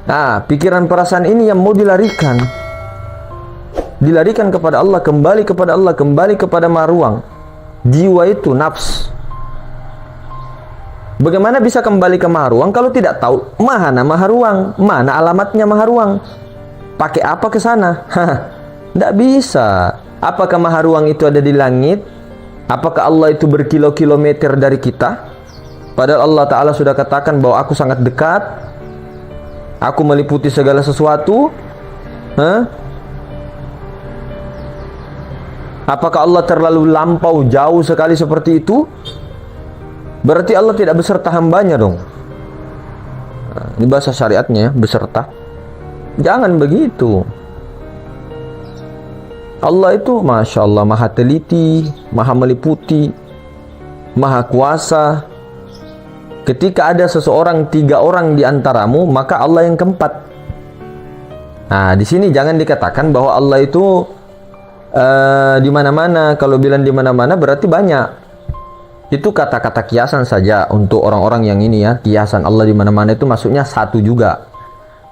Nah, pikiran perasaan ini yang mau dilarikan. Dilarikan kepada Allah, kembali kepada Allah, kembali kepada maha ruang. Jiwa itu nafs. Bagaimana bisa kembali ke maha ruang kalau tidak tahu mana maha ruang, mana alamatnya maha ruang? Pakai apa ke sana? Tidak bisa. Apakah maha ruang itu ada di langit? Apakah Allah itu berkilo-kilometer dari kita? Padahal Allah Ta'ala sudah katakan bahwa aku sangat dekat, aku meliputi segala sesuatu. Apakah Allah terlalu lampau jauh sekali seperti itu? Berarti Allah tidak beserta hambanya dong. Nah, ini bahasa syariatnya ya, beserta. Jangan begitu. Allah itu Masya Allah maha teliti, maha meliputi, maha kuasa. Ketika ada seseorang, 3 orang di antaramu, maka Allah yang keempat. Nah, di sini jangan dikatakan bahwa Allah itu di mana-mana. Kalau bilang di mana-mana berarti banyak. Itu kata-kata kiasan saja untuk orang-orang yang ini ya. Kiasan Allah di mana-mana itu maksudnya satu juga.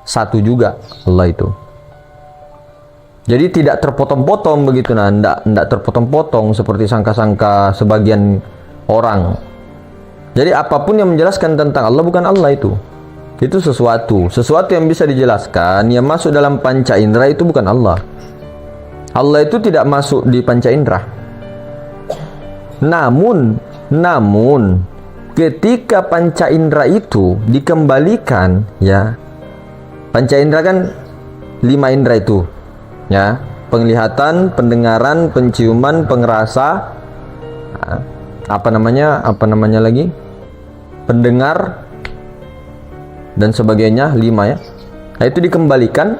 Satu juga Allah itu. Jadi tidak terpotong-potong begitu, nah, enggak terpotong-potong seperti sangka-sangka sebagian orang. Jadi apapun yang menjelaskan tentang Allah bukan Allah itu. Itu sesuatu yang bisa dijelaskan, yang masuk dalam panca indera itu bukan Allah. Allah itu tidak masuk di panca indera. Namun ketika panca indera itu dikembalikan ya, panca indera kan 5 indera itu ya, penglihatan, pendengaran, penciuman, pengerasa, apa namanya lagi, pendengar dan sebagainya, 5 ya. Nah, itu dikembalikan,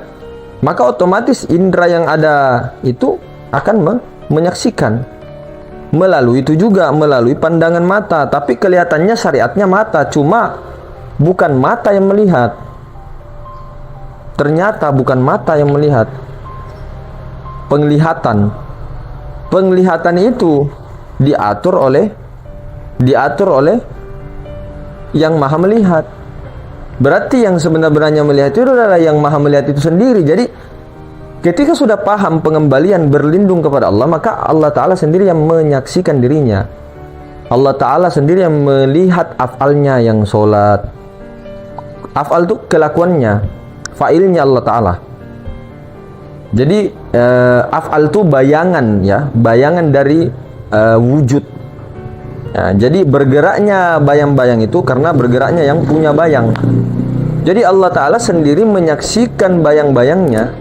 maka otomatis indera yang ada itu akan menyaksikan. Melalui itu juga, melalui pandangan mata. Tapi kelihatannya syariatnya mata, cuma bukan mata yang melihat. Ternyata bukan mata yang melihat. Penglihatan itu diatur oleh yang maha melihat. Berarti yang sebenarnya melihat itu adalah yang maha melihat itu sendiri. Jadi ketika sudah paham pengembalian berlindung kepada Allah, maka Allah Ta'ala sendiri yang menyaksikan dirinya. Allah Ta'ala sendiri yang melihat af'alnya yang sholat. Af'al itu kelakuannya, fa'ilnya Allah Ta'ala. Jadi af'al itu bayangan ya, bayangan dari wujud. Ya, jadi bergeraknya bayang-bayang itu karena bergeraknya yang punya bayang. Jadi Allah Ta'ala sendiri menyaksikan bayang-bayangnya,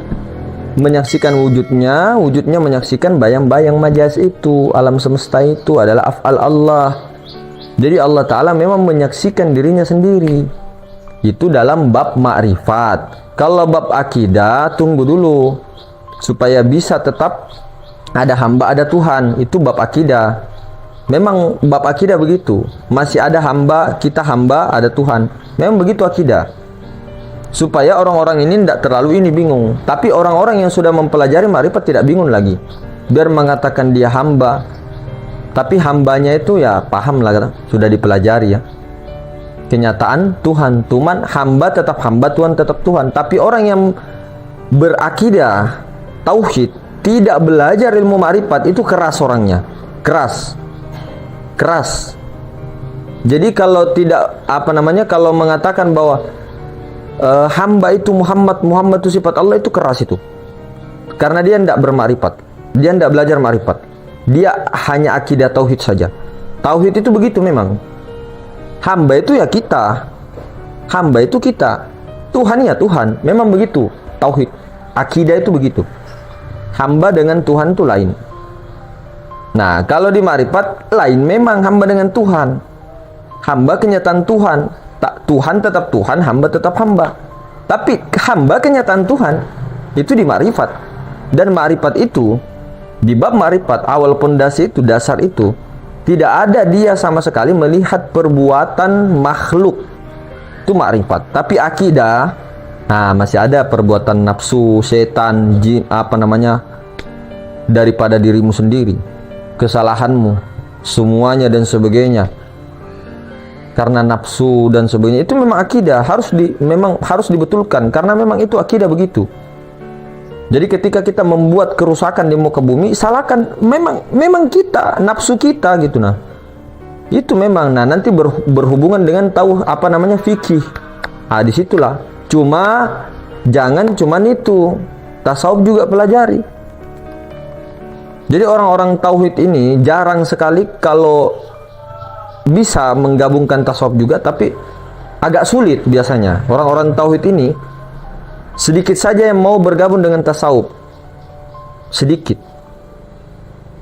menyaksikan wujudnya menyaksikan bayang-bayang majas itu. Alam semesta itu adalah af'al Allah. Jadi Allah Ta'ala memang menyaksikan dirinya sendiri. Itu dalam bab ma'rifat. Kalau bab akidah, tunggu dulu supaya bisa tetap ada hamba, ada Tuhan. Itu bab akidah. Memang bab akidah begitu. Masih ada hamba, kita hamba, ada Tuhan. Memang begitu akidah. Supaya orang-orang ini tidak terlalu bingung. Tapi orang-orang yang sudah mempelajari ma'rifat tidak bingung lagi. Biar mengatakan dia hamba, tapi hambanya itu ya paham lah, sudah dipelajari ya. Kenyataan Tuhan, hamba tetap hamba, Tuhan tetap Tuhan. Tapi orang yang berakidah tauhid, tidak belajar ilmu ma'rifat, itu keras orangnya. Keras. Jadi kalau tidak kalau mengatakan bahwa hamba itu Muhammad itu sifat Allah, itu keras itu. Karena dia tidak bermakrifat, dia tidak belajar makrifat, dia hanya akidah tauhid saja. Tauhid itu begitu memang. Hamba itu ya kita, hamba itu kita, Tuhan ya Tuhan, memang begitu. Tauhid, akidah itu begitu. Hamba dengan Tuhan itu lain. Nah, kalau di makrifat lain, memang hamba dengan Tuhan. Hamba kenyataan Tuhan. Tuhan tetap Tuhan, hamba tetap hamba. Tapi hamba kenyataan Tuhan itu di makrifat. Dan makrifat itu di bab makrifat, awal pondasi itu, dasar itu, tidak ada dia sama sekali melihat perbuatan makhluk. Itu makrifat. Tapi akidah, nah masih ada perbuatan nafsu, setan, jin, daripada dirimu sendiri, kesalahanmu, semuanya dan sebagainya. karena nafsu dan sebagainya, itu memang akidah memang harus dibetulkan karena memang itu akidah begitu. Jadi ketika kita membuat kerusakan di muka bumi, salahkan memang kita, nafsu kita gitu nah. Itu memang nanti berhubungan dengan tahu apa namanya fikih. Disitulah. Cuma jangan cuman itu, tasawuf juga pelajari. Jadi orang-orang tauhid ini jarang sekali kalau bisa menggabungkan tasawuf juga, tapi agak sulit biasanya. Orang-orang tauhid ini sedikit saja yang mau bergabung dengan tasawuf. Sedikit.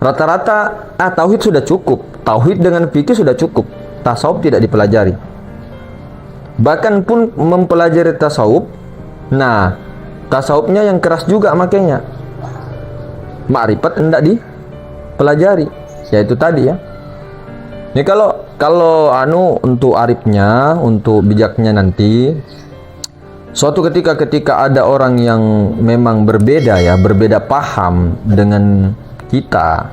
Rata-rata tauhid sudah cukup. Tauhid dengan fikih sudah cukup. Tasawuf tidak dipelajari. Bahkan pun mempelajari tasawuf, nah, tasawufnya yang keras juga makanya. Ma'rifat hendak dipelajari. Yaitu tadi ya. Ini kalau untuk arifnya, untuk bijaknya nanti, suatu ketika ada orang yang memang berbeda ya, berbeda paham dengan kita,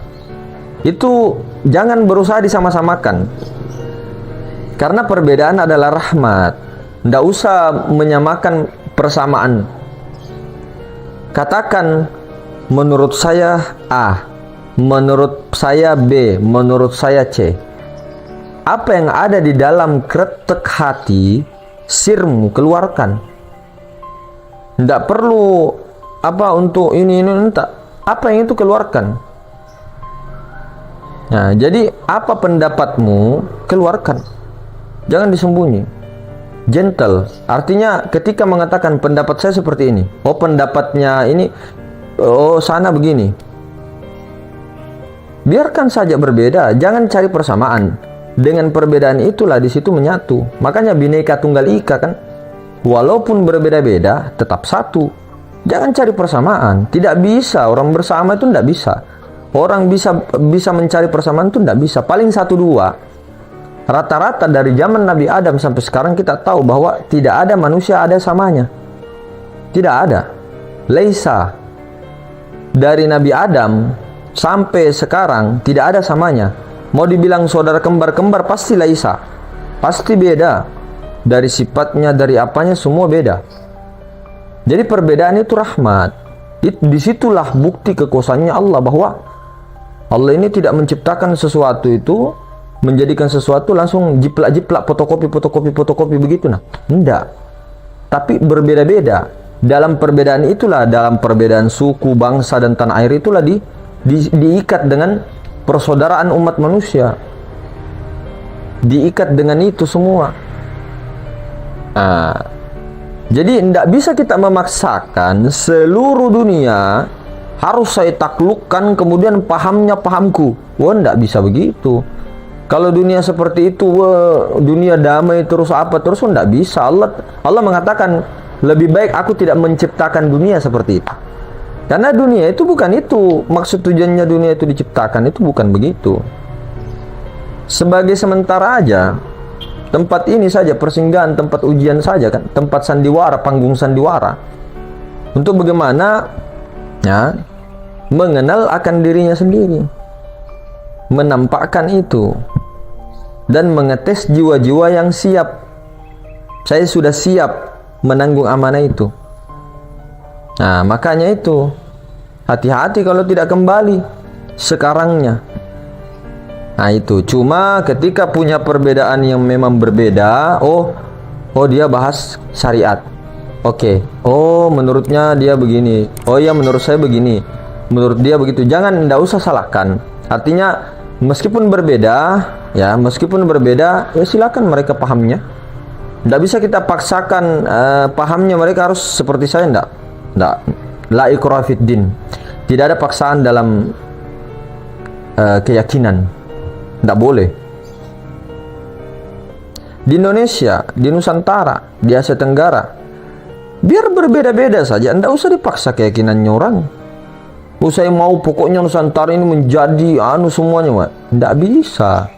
itu jangan berusaha disama-samakan. Karena perbedaan adalah rahmat. Tidak usah menyamakan persamaan. Katakan, menurut saya A, menurut saya B, menurut saya C. Apa yang ada di dalam kretek hati, sirmu keluarkan. Tidak perlu untuk ini entah. Apa yang itu keluarkan. Nah, jadi apa pendapatmu, keluarkan. Jangan disembunyi. Gentle. Artinya ketika mengatakan pendapat saya seperti ini. Oh, pendapatnya ini. Oh, sana begini. Biarkan saja berbeda. Jangan cari persamaan. Dengan perbedaan itulah di situ menyatu. Makanya Bhinneka Tunggal Ika kan. Walaupun berbeda-beda, tetap satu. Jangan cari persamaan. Tidak bisa. Orang bersama itu tidak bisa. Orang bisa mencari persamaan itu tidak bisa. Paling 1-2. Rata-rata dari zaman Nabi Adam sampai sekarang kita tahu bahwa tidak ada manusia ada samanya. Tidak ada. Laisa. Dari Nabi Adam sampai sekarang tidak ada samanya. Mau dibilang saudara kembar-kembar pasti laisa. Pasti beda. Dari sifatnya, dari apanya, semua beda. Jadi perbedaan itu rahmat. Disitulah bukti kekuasaannya Allah, bahwa Allah ini tidak menciptakan sesuatu itu, menjadikan sesuatu langsung jiplak-jiplak, fotokopi begitu. Nah, enggak. Tapi berbeda-beda. Dalam perbedaan itulah, dalam perbedaan suku, bangsa, dan tanah air itulah diikat dengan persaudaraan umat manusia. Diikat dengan itu semua. Nah, jadi tidak bisa kita memaksakan seluruh dunia harus saya taklukkan kemudian pahamnya pahamku. Wah, tidak bisa begitu. Kalau dunia seperti itu, dunia damai terus tidak bisa. Allah mengatakan lebih baik aku tidak menciptakan dunia seperti itu. Karena dunia itu bukan itu. Maksud tujuannya dunia itu diciptakan itu bukan begitu. Sebagai sementara aja. Tempat ini saja, persinggahan, tempat ujian saja kan, tempat sandiwara, panggung sandiwara. Untuk bagaimana ya, mengenal akan dirinya sendiri, menampakkan itu, dan mengetes jiwa-jiwa yang siap. Saya sudah siap menanggung amanah itu. Nah, makanya itu, hati-hati kalau tidak kembali sekarangnya. Nah itu, cuma ketika punya perbedaan yang memang berbeda, oh dia bahas syariat. Oke. Oh, menurutnya dia begini. Oh ya, menurut saya begini. Menurut dia begitu. Jangan, enggak usah salahkan. Artinya meskipun berbeda, ya silakan mereka pahamnya. Enggak bisa kita paksakan pahamnya mereka harus seperti saya, enggak. La ikraha fid din. Tidak ada paksaan dalam keyakinan. Tidak boleh. Di Indonesia, di Nusantara, di Asia Tenggara, biar berbeda-beda saja. Tidak usah dipaksa keyakinannya orang. Saya mau pokoknya Nusantara ini menjadi semuanya. Tidak bisa.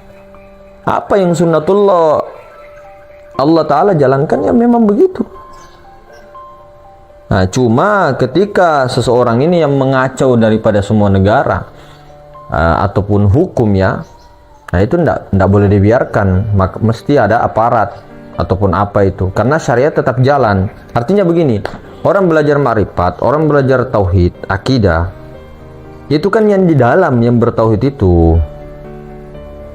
Apa yang sunnatullah Allah Ta'ala jalankan ya memang begitu. Nah, cuma ketika seseorang ini yang mengacau daripada semua negara ataupun hukum ya, Nah itu ndak boleh dibiarkan, mesti ada aparat ataupun apa itu, karena syariat tetap jalan. Artinya begini, orang belajar ma'rifat, orang belajar tauhid, akidah, itu kan yang di dalam yang bertauhid itu,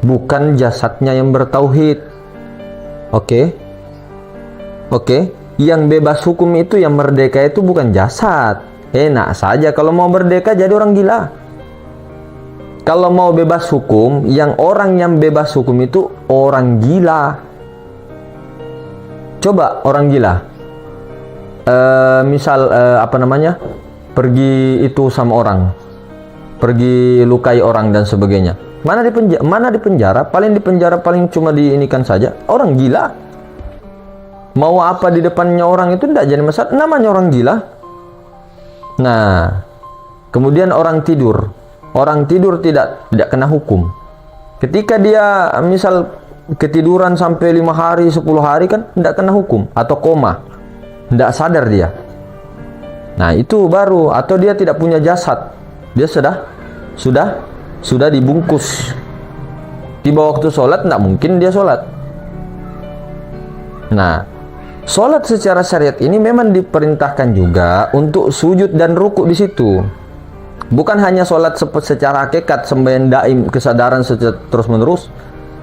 bukan jasadnya yang bertauhid. Oke? Yang bebas hukum itu, yang merdeka itu bukan jasad. Enak saja kalau mau merdeka jadi orang gila. Kalau mau bebas hukum, orang yang bebas hukum itu orang gila. Coba orang gila, misal pergi itu sama orang, pergi lukai orang dan sebagainya. Mana di penjara? Paling di penjara paling cuma diinikan saja. Orang gila. Mau apa di depannya orang itu tidak jadi masalah. Namanya orang gila. Nah, kemudian orang tidur. Orang tidur tidak kena hukum. Ketika dia misal ketiduran sampai 5 hari, 10 hari kan tidak kena hukum. Atau koma, tidak sadar dia. Nah itu baru. Atau dia tidak punya jasad, dia sudah dibungkus. Tiba waktu sholat tidak mungkin dia sholat. Nah, sholat secara syariat ini memang diperintahkan juga untuk sujud dan rukuk di situ. Bukan hanya sholat secara hakikat, sembahyang daim, kesadaran terus menerus.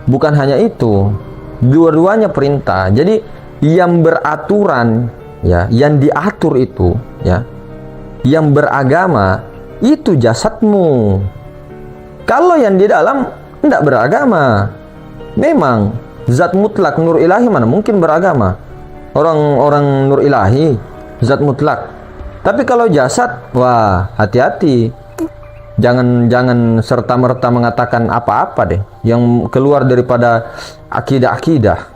Bukan hanya itu, dua-duanya perintah. Jadi yang beraturan, ya, yang diatur itu, ya, yang beragama itu jasadmu. Kalau yang di dalam tidak beragama. Memang zat mutlak nur ilahi mana mungkin beragama. Orang nur ilahi zat mutlak. Tapi kalau jasad, wah, hati-hati. Jangan serta-merta mengatakan apa-apa deh yang keluar daripada akidah-akidah.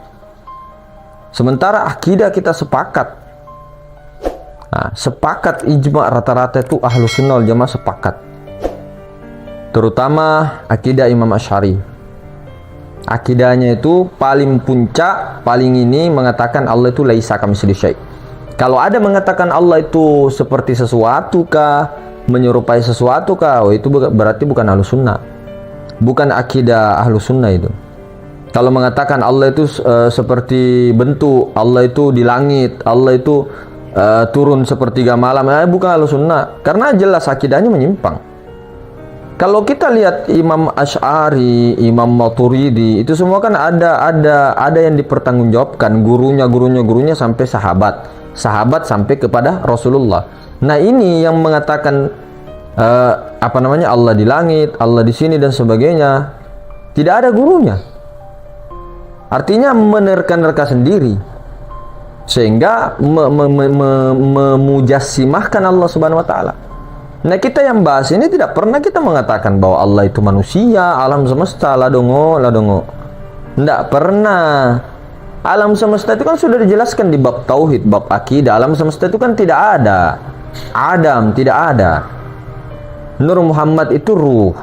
Sementara akidah kita sepakat. Nah, sepakat ijma rata-rata itu Ahlus Sunnah wal Jamaah sepakat. Terutama akidah Imam Asy'ari. Akidahnya itu paling puncak, paling ini mengatakan Allah itu laisa kamitslihi syai'. Kalau ada mengatakan Allah itu seperti sesuatu kah, menyerupai sesuatu kah, itu berarti bukan Ahlus Sunnah. Bukan akidah Ahlus Sunnah itu. Kalau mengatakan Allah itu seperti bentuk, Allah itu di langit, Allah itu turun sepertiga malam, bukan Ahlus Sunnah. Karena jelas akidahnya menyimpang. Kalau kita lihat Imam Asy'ari, Imam Maturidi, itu semua kan ada yang dipertanggungjawabkan, gurunya sampai sahabat sampai kepada Rasulullah. Nah ini yang mengatakan Allah di langit, Allah di sini dan sebagainya, tidak ada gurunya. Artinya menerka-nerka sendiri, sehingga memujassimahkan Allah Subhanahu wa taala. Nah kita yang bahas ini tidak pernah kita mengatakan bahwa Allah itu manusia, alam semesta, ladongo. Tidak pernah. Alam semesta itu kan sudah dijelaskan di bab tauhid, bab akidah. Alam semesta itu kan tidak ada. Adam tidak ada. Nur Muhammad itu ruh.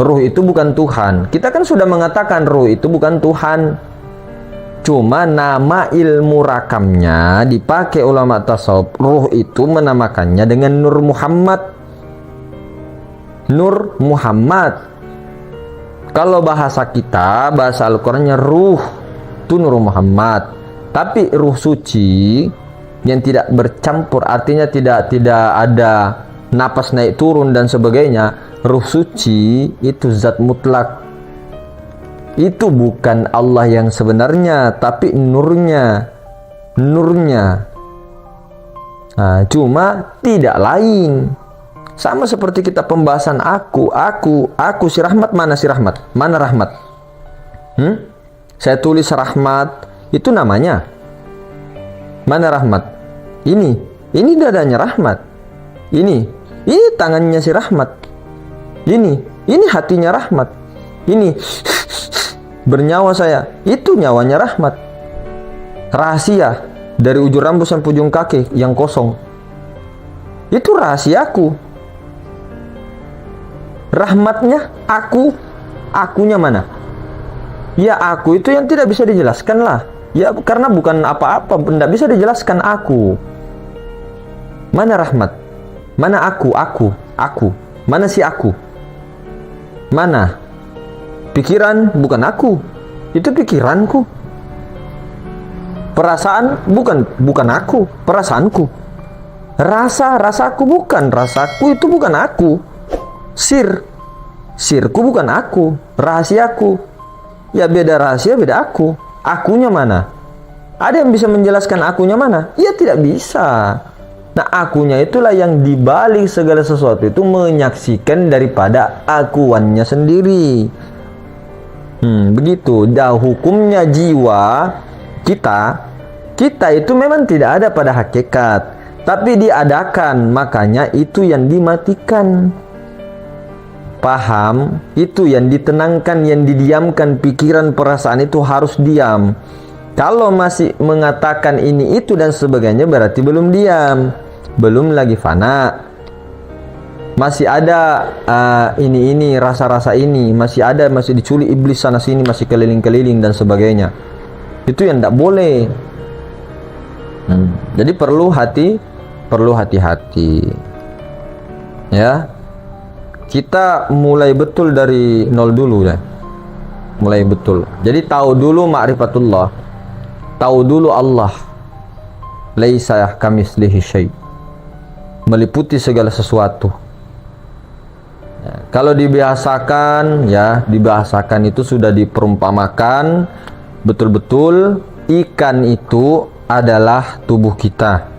Ruh itu bukan Tuhan. Kita kan sudah mengatakan ruh itu bukan Tuhan. Cuma nama ilmu rakamnya dipakai ulama tasawuf. Ruh itu menamakannya dengan Nur Muhammad. Nur Muhammad. Kalau bahasa kita, bahasa Al-Qur'annya ruh itu Nur Muhammad. Tapi ruh suci yang tidak bercampur, artinya tidak ada napas naik turun dan sebagainya. Ruh suci itu zat mutlak. Itu bukan Allah yang sebenarnya, tapi nurnya. Nah, cuma tidak lain. Sama seperti kita pembahasan aku si Rahmat, mana si Rahmat? Mana Rahmat? Saya tulis Rahmat, itu namanya. Mana Rahmat? Ini dadanya Rahmat. Ini tangannya si Rahmat. Ini hatinya Rahmat. Ini bernyawa saya, itu nyawanya Rahmat. Rahasia dari ujung rambut sampai ujung kaki yang kosong, itu rahasiaku. Rahmatnya akunya mana? Ya aku itu yang tidak bisa dijelaskan lah. Ya karena bukan apa-apa, tidak bisa dijelaskan aku. Mana Rahmat? Mana aku? Mana si aku? Mana? Pikiran bukan aku, itu pikiranku. Perasaan bukan aku, perasaanku. Rasaku bukan rasaku, itu bukan aku. Sirku bukan aku, rahasiaku. Ya beda rahasia, beda aku. Akunya mana? Ada yang bisa menjelaskan akunya mana? Ya tidak bisa. Nah, akunya itulah yang dibalik segala sesuatu itu menyaksikan daripada akuannya sendiri. Begitu. Dah hukumnya jiwa kita itu memang tidak ada pada hakikat, tapi diadakan, makanya itu yang dimatikan. Paham? Itu yang ditenangkan, yang didiamkan. Pikiran, perasaan itu harus diam. Kalau masih mengatakan ini itu dan sebagainya, berarti belum diam, belum lagi fana. Masih ada ini rasa-rasa ini, masih diculik iblis sana sini, masih keliling-keliling dan sebagainya. Itu yang tidak boleh. Jadi perlu hati-hati. Ya. Kita mulai betul dari nol dulu ya. Mulai betul. Jadi tahu dulu ma'rifatullah. Tahu dulu Allah. Laisa kamitslihi syai'. Meliputi segala sesuatu. Ya, kalau dibiasakan itu sudah diperumpamakan betul-betul ikan itu adalah tubuh kita.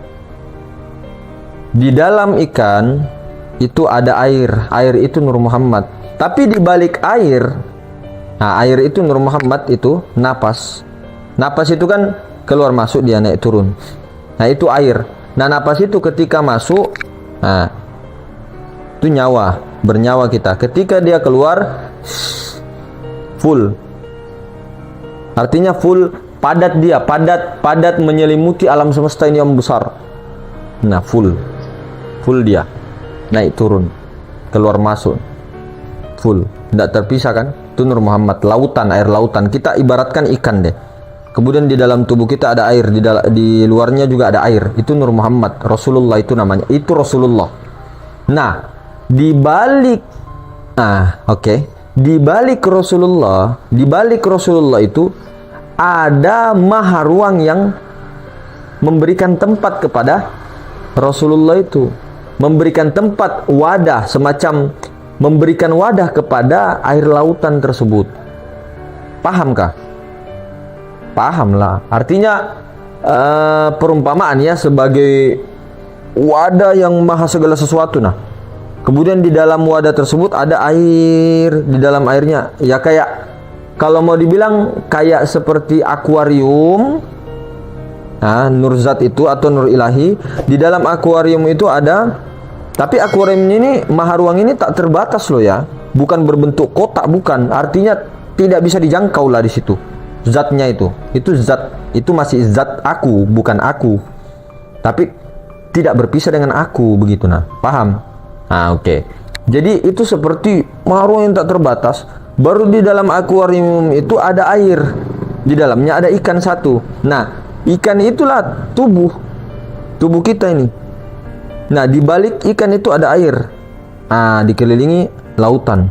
Di dalam ikan itu ada air itu Nur Muhammad. Tapi di balik air, air itu Nur Muhammad itu napas itu kan keluar masuk, dia naik turun. Nah itu air. Nah napas itu ketika masuk, itu bernyawa kita. Ketika dia keluar, full. Artinya full, padat dia, padat menyelimuti alam semesta ini yang besar. Nah full dia. Naik turun, keluar masuk, full, tidak terpisah kan? Itu Nur Muhammad, lautan, air lautan. Kita ibaratkan ikan deh. Kemudian di dalam tubuh kita ada air, di luarnya juga ada air. Itu Nur Muhammad, Rasulullah itu namanya. Itu Rasulullah. Nah, di balik Rasulullah itu ada maha ruang yang memberikan tempat kepada Rasulullah itu. Memberikan tempat, wadah, semacam memberikan wadah kepada air lautan tersebut. Pahamkah? Pahamlah. Artinya perumpamaan ya, sebagai wadah yang maha segala sesuatu. Nah, kemudian di dalam wadah tersebut ada air. Di dalam airnya ya kayak, kalau mau dibilang kayak seperti akuarium. Nurzat itu atau nur ilahi. Di dalam akuarium itu ada, tapi akuarium ini, maha ruang ini tak terbatas loh ya. Bukan berbentuk kotak, bukan. Artinya tidak bisa dijangkau lah di situ. Zatnya itu zat, itu masih zat aku, bukan aku. Tapi tidak berpisah dengan aku, begitu nah. Paham? Oke. Jadi itu seperti maha ruang yang tak terbatas. Baru di dalam akuarium itu ada air. Di dalamnya ada ikan satu. Nah, ikan itulah tubuh kita ini. Nah, di balik ikan itu ada air. Dikelilingi lautan.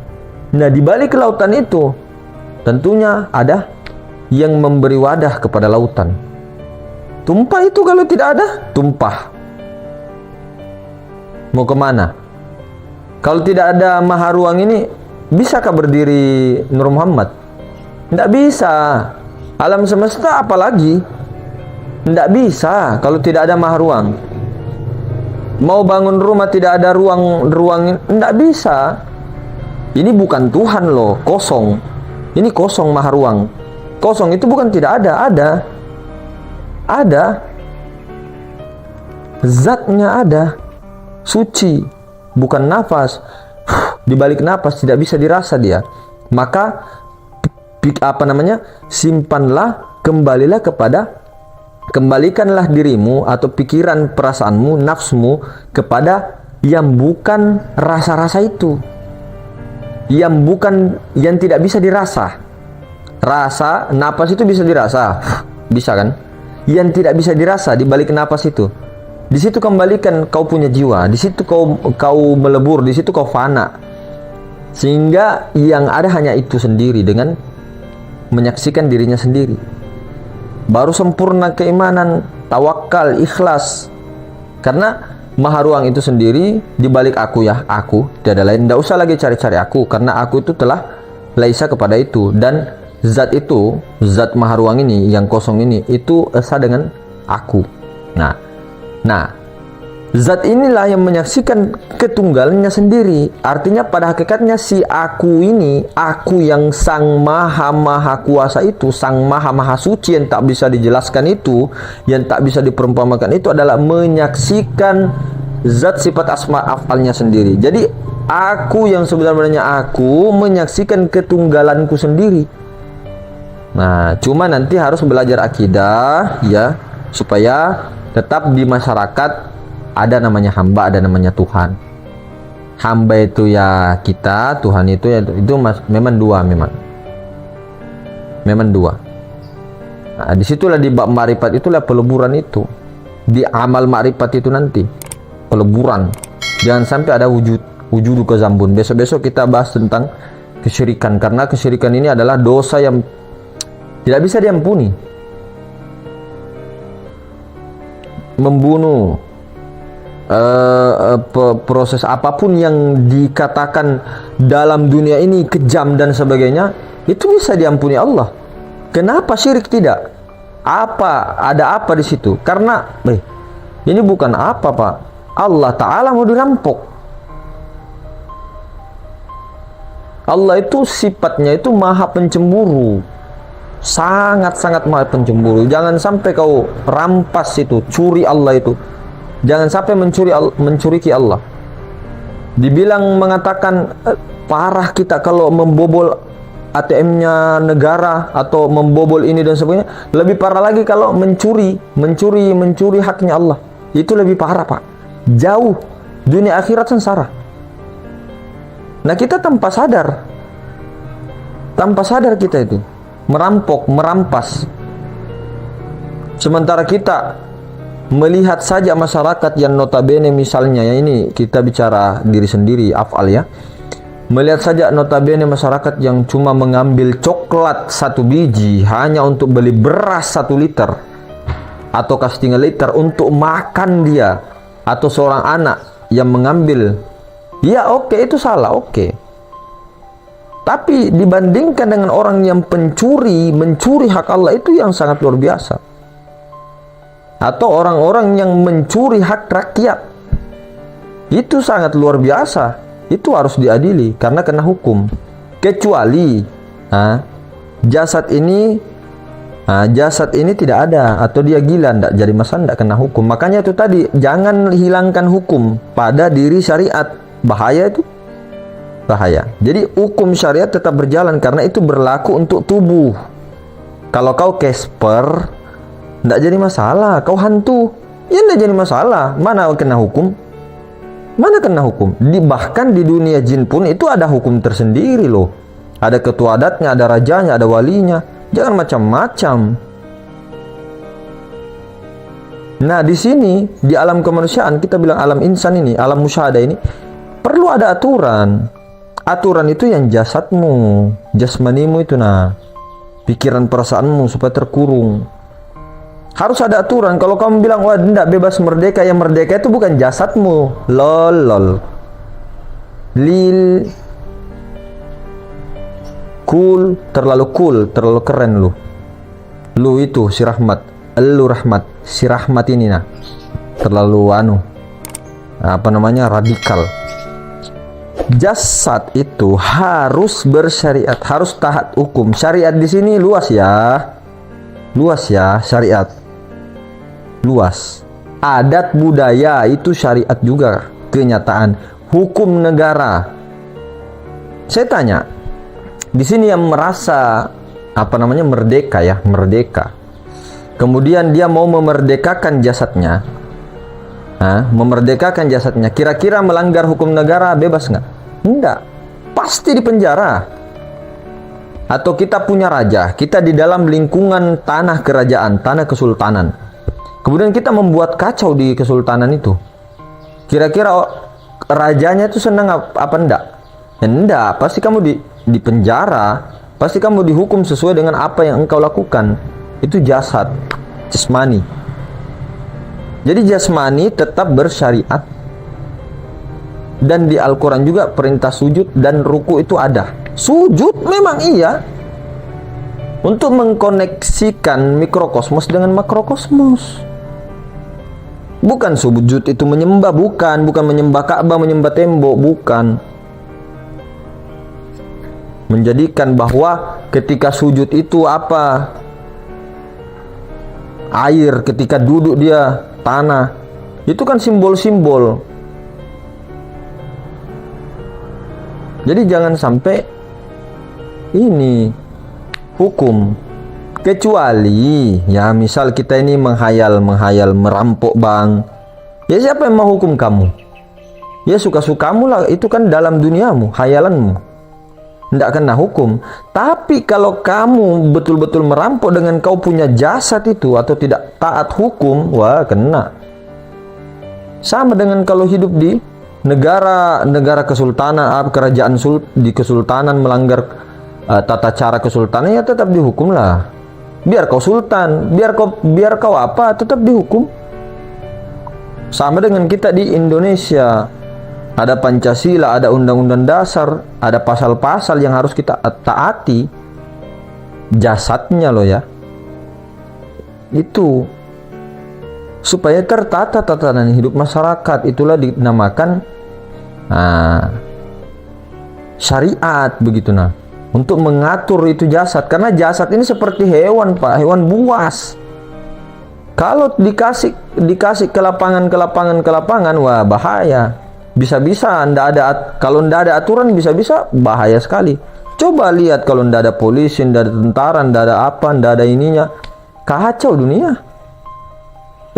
Nah, di balik lautan itu tentunya ada yang memberi wadah kepada lautan. Tumpah itu kalau tidak ada, tumpah. Mau kemana? Kalau tidak ada maha ruang ini, bisakah berdiri Nur Muhammad? Tidak bisa. Alam semesta apalagi? Tidak bisa kalau tidak ada maha ruang. Mau bangun rumah tidak ada ruang, tidak bisa. Ini bukan Tuhan loh, kosong. Ini kosong maha ruang. Kosong itu bukan tidak ada, ada. Zatnya ada. Suci, bukan nafas. Di balik nafas tidak bisa dirasa dia. Maka simpanlah, kembalikanlah dirimu atau pikiran, perasaanmu, nafsumu kepada yang bukan rasa-rasa itu. Yang tidak bisa dirasa. Rasa, napas itu bisa dirasa. Bisa kan? Yang tidak bisa dirasa di balik napas itu. Di situ kembalikan kau punya jiwa, di situ kau melebur, di situ kau fana. Sehingga yang ada hanya itu sendiri dengan menyaksikan dirinya sendiri. Baru sempurna keimanan, tawakal, ikhlas. Karena Maha Ruang itu sendiri dibalik aku ya, aku tiada lain. Tidak usah lagi cari-cari aku, karena aku itu telah laisa kepada itu. Dan zat itu, zat Maha Ruang ini yang kosong ini, itu esa dengan aku. Nah, zat inilah yang menyaksikan ketunggalannya sendiri. Artinya pada hakikatnya si aku ini, aku yang sang maha kuasa itu, sang maha suci yang tak bisa dijelaskan itu, yang tak bisa diperumpamakan itu adalah menyaksikan zat sifat asma afalnya sendiri. Jadi aku yang sebenarnya aku menyaksikan ketunggalanku sendiri. Nah, cuma nanti harus belajar akidah ya, supaya tetap di masyarakat ada namanya hamba, ada namanya Tuhan. Hamba itu ya kita, Tuhan itu ya itu memang dua, memang dua. Nah, disitulah di bab ma'rifat itulah peleburan itu. Di amal ma'rifat itu nanti peleburan. Jangan sampai ada wujud kezambun. Besok-besok kita bahas tentang kesyirikan, karena kesyirikan ini adalah dosa yang tidak bisa diampuni. Membunuh, proses apapun yang dikatakan dalam dunia ini kejam dan sebagainya, itu bisa diampuni Allah. Kenapa syirik tidak? Ada apa di situ? Karena ini bukan apa, Pak. Allah Ta'ala mau dirampok. Allah itu sifatnya itu maha pencemburu, sangat-sangat maha pencemburu. Jangan sampai kau rampas itu, curi Allah itu. Jangan sampai mencuriki Allah. Dibilang mengatakan parah kita kalau membobol ATM-nya negara atau membobol ini dan sebagainya. Lebih parah lagi kalau mencuri haknya Allah. Itu lebih parah, Pak. Jauh dunia akhirat sengsara. Nah, kita tanpa sadar kita itu merampok, merampas. Sementara kita melihat saja masyarakat yang notabene misalnya ya, ini kita bicara diri sendiri, afal ya. Melihat saja notabene masyarakat yang cuma mengambil coklat 1 biji hanya untuk beli beras 1 liter atau setengah liter untuk makan dia, atau seorang anak yang mengambil, ya oke, itu salah, oke. Tapi dibandingkan dengan orang yang mencuri hak Allah, itu yang sangat luar biasa. Atau orang-orang yang mencuri hak rakyat, itu sangat luar biasa. Itu harus diadili karena kena hukum. Kecuali jasad ini tidak ada, atau dia gila, tidak jadi masalah, tidak kena hukum. Makanya itu tadi, jangan hilangkan hukum pada diri syariat. Bahaya itu, bahaya. Jadi hukum syariat tetap berjalan karena itu berlaku untuk tubuh. Kalau kau Casper, tidak jadi masalah. Kau hantu, ya tidak jadi masalah. Mana kena hukum? Mana kena hukum? Bahkan di dunia jin pun itu ada hukum tersendiri loh. Ada ketua adatnya, ada rajanya, ada walinya. Jangan macam-macam. Nah, di sini di alam kemanusiaan, kita bilang alam insan ini, alam musyahadah ini, perlu ada aturan. Aturan itu yang jasadmu, jasmanimu itu, pikiran perasaanmu supaya terkurung. Harus ada aturan. Kalau kamu bilang wah tidak bebas merdeka, yang merdeka itu bukan jasadmu. Lol. Lil cool, terlalu keren lu. Lu itu si Rahmat, lu Rahmat, si Rahmat ini terlalu radikal. Jasad itu harus bersyariat, harus taat hukum. Syariat di sini luas ya, syariat luas. Adat budaya itu syariat juga, kenyataan. Hukum negara. Saya tanya, di sini yang merasa merdeka. Kemudian dia mau memerdekakan jasadnya. Kira-kira melanggar hukum negara bebas nggak? Enggak. Pasti di penjara. Atau kita punya raja, kita di dalam lingkungan tanah kerajaan, tanah kesultanan. Kemudian kita membuat kacau di kesultanan itu. Kira-kira rajanya itu senang apa enggak? Ya enggak, pasti kamu di penjara, pasti kamu dihukum sesuai dengan apa yang engkau lakukan. Itu jasad, jasmani. Jadi jasmani tetap bersyariat. Dan di Al-Quran juga perintah sujud dan ruku itu ada. Sujud memang iya, untuk mengkoneksikan mikrokosmos dengan makrokosmos. Bukan sujud itu menyembah, bukan menyembah Ka'bah, menyembah tembok, bukan. Menjadikan bahwa ketika sujud itu apa? Air, ketika duduk dia tanah. Itu kan simbol-simbol. Jadi jangan sampai ini hukum, kecuali ya misal kita ini menghayal merampok bank, ya siapa yang mau hukum kamu? Ya suka-sukamu lah, itu kan dalam duniamu, hayalanmu, tidak kena hukum. Tapi kalau kamu betul-betul merampok dengan kau punya jasad itu atau tidak taat hukum, wah kena. Sama dengan kalau hidup di negara kesultanan, kerajaan di kesultanan melanggar tata cara kesultanan, ya tetap dihukum lah. Biar kau sultan, biar kau apa, tetap dihukum. Sama dengan kita di Indonesia, ada Pancasila, ada Undang-Undang Dasar, ada pasal-pasal yang harus kita taati. Jasadnya loh ya, itu supaya tertata tatanan hidup masyarakat. Itulah dinamakan syariat, begitu nah, untuk mengatur itu jasad. Karena jasad ini seperti hewan Pak, hewan buas. Kalau dikasih ke lapangan, wah bahaya. Bisa-bisa kalau ndak ada aturan, bisa-bisa bahaya sekali. Coba lihat kalau ndak ada polisi, ndak ada tentara, ndak ada apa, ndak ada ininya, kacau dunia.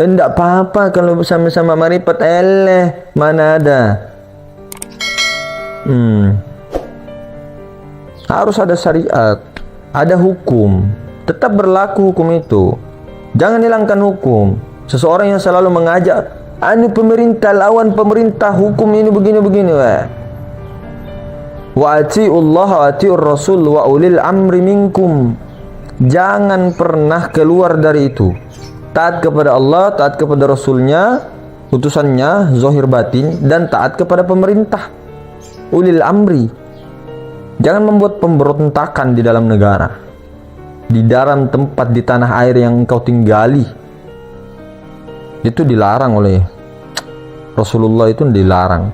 Enggak apa-apa kalau bersama-sama marifat, mana ada. Harus ada syariat, ada hukum, tetap berlaku hukum itu. Jangan hilangkan hukum. Seseorang yang selalu mengajak, pemerintah lawan pemerintah, hukum ini begini-begini, wa ati'ullah wa ati'ur rasul wa ulil amri minkum. Jangan pernah keluar dari itu. Taat kepada Allah, taat kepada Rasulnya, utusannya, zahir batin, dan taat kepada pemerintah, ulil amri. Jangan membuat pemberontakan di dalam negara, di dalam tempat, di tanah air yang engkau tinggali. Itu dilarang oleh Rasulullah, itu dilarang.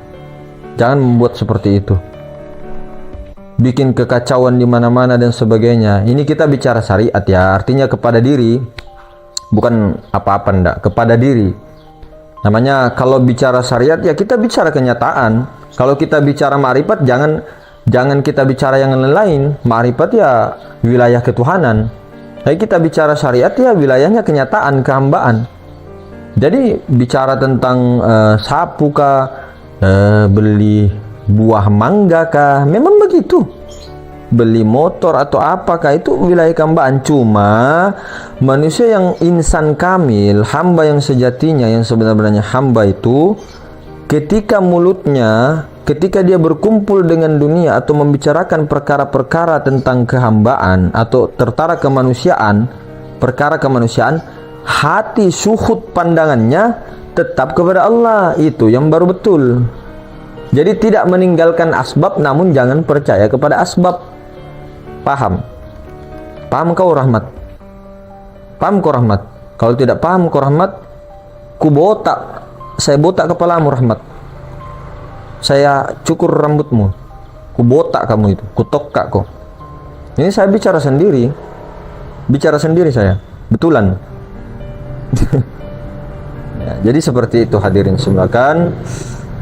Jangan membuat seperti itu, bikin kekacauan di mana-mana dan sebagainya. Ini kita bicara syariat ya, artinya kepada diri, bukan apa-apa ndak, kepada diri. Namanya kalau bicara syariat ya kita bicara kenyataan. Kalau kita bicara ma'rifat, jangan kita bicara yang lain. Ma'rifat ya wilayah ketuhanan. Tapi kita bicara syariat ya wilayahnya kenyataan, kehambaan. Jadi bicara tentang sapu kah, beli buah mangga kah, memang begitu. Beli motor atau apakah, itu wilayah kehambaan. Cuma manusia yang insan kamil, hamba yang sejatinya, yang sebenarnya hamba itu, ketika mulutnya, ketika dia berkumpul dengan dunia atau membicarakan perkara-perkara tentang kehambaan atau tertara kemanusiaan, perkara kemanusiaan, hati suhud pandangannya tetap kepada Allah. Itu yang baru betul. Jadi tidak meninggalkan asbab, namun jangan percaya kepada asbab. Paham? Paham kau Rahmat? Paham kau Rahmat? Kalau tidak paham kau Rahmat, saya botak kepalamu Rahmat. Saya cukur rambutmu, botak kamu itu, tokak kau. Ini saya bicara sendiri saya, betulan. Ya, jadi seperti itu hadirin semulakan.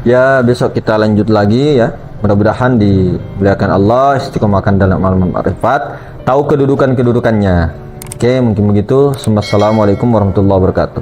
Ya, besok kita lanjut lagi ya. Mudah-mudahan dimuliakan Allah, istiqomahkan dalam ilmu ma'rifat, tahu kedudukannya. Oke, mungkin begitu. Assalamualaikum warahmatullahi wabarakatuh.